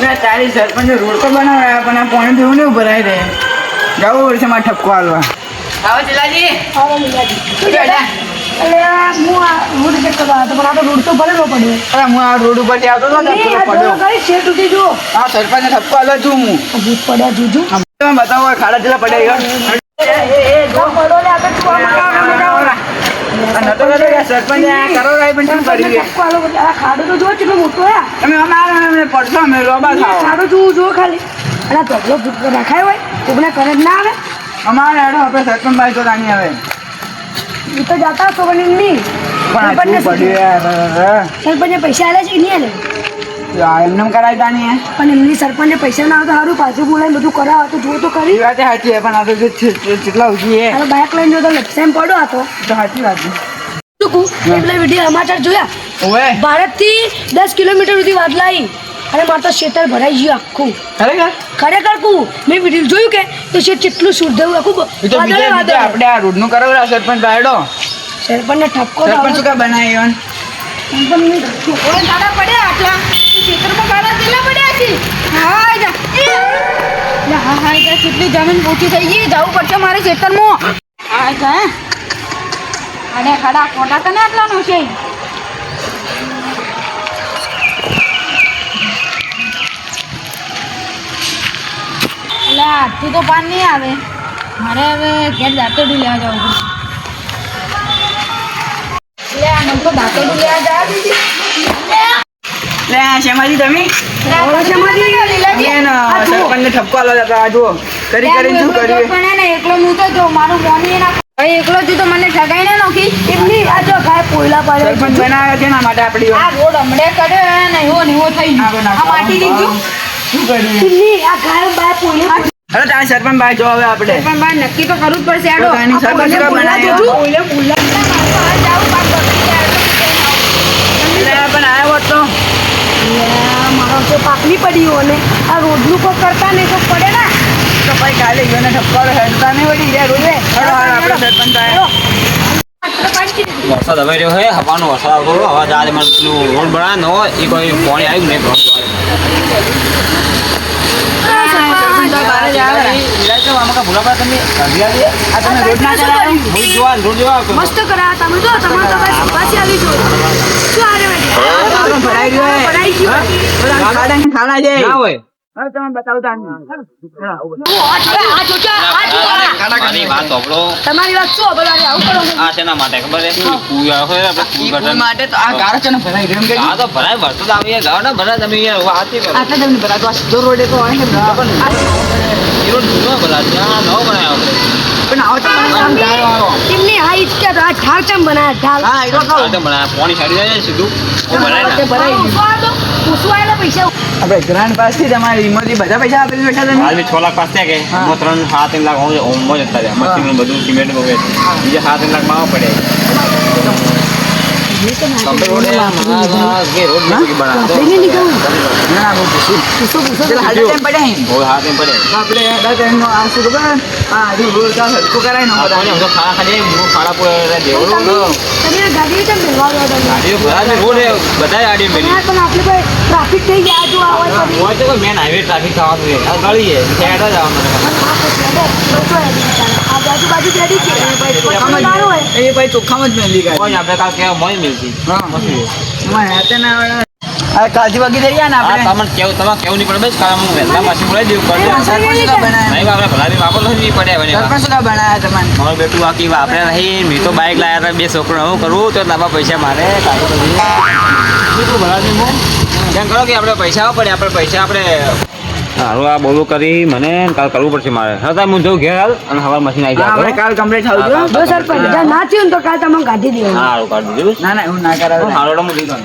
તારી સરપંચ રોડ પર બનાવ્યા પણ આ પાણી પીવું નહીં ભરાઈ રહે જવું પડશે મારે ઠપકો હાલવા આવો ચલાજી આવો મિલાજી શું બેટા એટલે હું આ રોડ ચેક કરવા હતો પણ આ તો રોડ તો ભરેલો પડ્યો અરે હું આ રોડ ઉપરથી આવતો હતો ને તો પડ્યો કઈ શેર તૂટી જુઓ હા સરપંચને ઠપકો હાલવા છું હું ભૂત પડ્યા જુજુ તમે બતાવો ખાડા જેટલા પડ્યા જો પડો લે આપણે તું સરપંચ કરો રાય પણ શું કરી ખાડો તો જો કેટલો મોટો યા તમે અમારે પડશો અમે રોબા થાવ ખાડો તું જો ખાલી અને આ તબલો ભૂત રાખાય હોય કોકને કરે જ ના આવે અમારે હેડો આપણે સરપંચ ભાઈ તો રાણી આવે એ તો જાતા હશો પણ એમની સરપંચને પૈસા આલે છે કે નહીં આલે એમને કરાય તાણી પણ એમની સરપંચને પૈસા ના આવે તો સારું પાછું બોલાય બધું કરાવે તો જો તો કરી વાત સાચી છે પણ આ તો કેટલા ઉજી હે અને બાઇક લઈને જો તો લપસામ પડો હતો સાચી વાત છે એટલે વિડીયો સમાચાર જોયા ઓવે ભારતથી 10 કિલોમીટર સુધી વાદલાઈ અને મારે તો શેતર ભરાઈ ગયું આખું ખરેખર કહું મેં વિડીયો જોયું કે તો શેત કેટલું શુદ્ધ થયું આખું આપણે આ રોડનું કરાવ્યું સરપંચ ભાઈડો સરપંચને ઠપકો સરપંચ શું કા બનાવ્યો દાદા પડ્યા આટલા ખેતરમાં ગાડા કેટલા પડ્યા છે હા કેટલી જમીન ઓછી થઈ ગઈ જવું પડશે મારે ખેતરમાં અને ખાડા ખોટા તને આટલાનો છે એટલે આજથી તો પાન નહીં આવે મારે હવે ઘેર દાંતરડું લેવા જવું પડશે એટલે મને તો દાંતરડું લેવા જવા દીધી શેમાજી તમે સરપંચને ઠપકો આલો જતા જુઓ કરી કરીને શું કર્યું પણ ને એકલો હું તો જો મારું મોની એના એકલો જ તો મને ઠગાઈ ને નોખી એમની આ જો ગાય પોયલા પાડે સરપંચ બનાવ્યો છે ના માટે આપણી આ રોડ હમણે કર્યો ને એવો ને એવો થઈ ગયો આ માટી દીધું શું કર્યું એમની આ ગાય બાય પોયલા અરે તારે સરપંચ ભાઈ જો હવે આપણે પણ બાય નક્કી તો કરવું જ પડશે આડો સરપંચ બનાવ્યો પોયલા જાવ પાક પણ આવ્યો તો મારો તો પાકલી પડી અને આ રોડનું કોઈ કરતા નહીં તો પડે ને તો ભાઈ કાલે ગયો ને ઠપકો હેડતા નહીં વળી ગયા રોજે આપણે સરપંચ વરસાદ હવે રહ્યો હે હવાનો વરસાદ આવતો હવે આજે મને પેલું રોડ બનાવવાનો હોય એ કોઈ પાણી આવ્યું ને મસ્ત કરા તમે જો તમારે તો બસ પાછી આવી જો શું આરે ભરાઈ ગયો ખાડા છે ના હોય હવે તમે બતાવતા તમારી વાત શું બધારે આવું કરો આ શેના માટે ખબર છે માટે તો આ ગારો છે ને ભરાઈ ગયો એમ કે આ તો ભરાય વરસાદ આવી ગાવ ને ભરાય તમે વાત આટલા તમને ભરાતો આ સીધો રોડ તો હોય ને રોડ જૂનો ભરાય ત્યાં નવો બનાવ્યો પણ આવો તો આમ ગારો આવો એમની આ ઈચ્છા તો આ ઢાળ ચમ બનાયા ઢાળ હા એ તો આ તો બનાય પાણી છાડી જાય સીધું ભરાય ને ભરાઈ પૂછવાયેલા પૈસા આપણે ગ્રાન્ડ પાસ થી તમારી રિમોટથી બધા પૈસા આપી બેઠા તમે આદમી 6 લાખ પાસ થયા કે 3-7 લાખ ઓમ જ હતા મશીન બધું સિમેન્ટ વગેરે બીજા 7 લાખ માં પડે રોડ બનાવતો ના બહુ પૂછું હાલ ટાઈમ પડે હાથ એમ પડે આપણે ટાઈમનો આ શું ખબર હા રોડ કા હલકો કરાય ને બધા ખાડા ખાલી ખાડા પૂરા દેવું તમે ગાડી કેમ મેળવા દો ગાડીઓ ભરા રોડ બધા ગાડીઓ મેલી પણ આપણે ભાઈ ટ્રાફિક થઈ ગયા જો આવા હોય તો મેન હાઈવે ટ્રાફિક થવાનું છે આ ગળી છે સાઈડ જ આજુબાજુ રેડી છે એ ભાઈ ચોખ્ખામાં જ મેલી ગાય કોઈ આપણે કાલ કેવા મોય મિલતી હા કાલથી વાગી જઈએ ને હા આપણે તમને કેવું કેવું નહીં પડે બસ કારણ હું વહેલા મશીન બોલાવી દેવું પડે સરપંચ શું બનાવ્યા નહીં આપણે ભલાવી વાપરલો નહીં પડે હવે સરપંચ શું બનાવ્યા તમારે મારું બેટું બાકી વાપરે નહીં મેં તો બાઇક લાવ્યા હતા 2 છોકરો હું કરું તો લાંબા પૈસા મારે કાઢો પછી ભલાવી એમ કરો કે આપણે પૈસા પડે આપણે પૈસા આપણે સારું આ બોલું કરી મને કાલ કરવું પડશે મારે હા હું જઉં ઘેર અને હવા મશીન આવી આપણે જાય કાલ કમ્પ્લીટ થાવ જો સરપંચ ના થયું ને તો કાલ તમે કાઢી દેવું સારું કાઢી દીધું ના ના એવું ના કરાવે સારું હું દીધું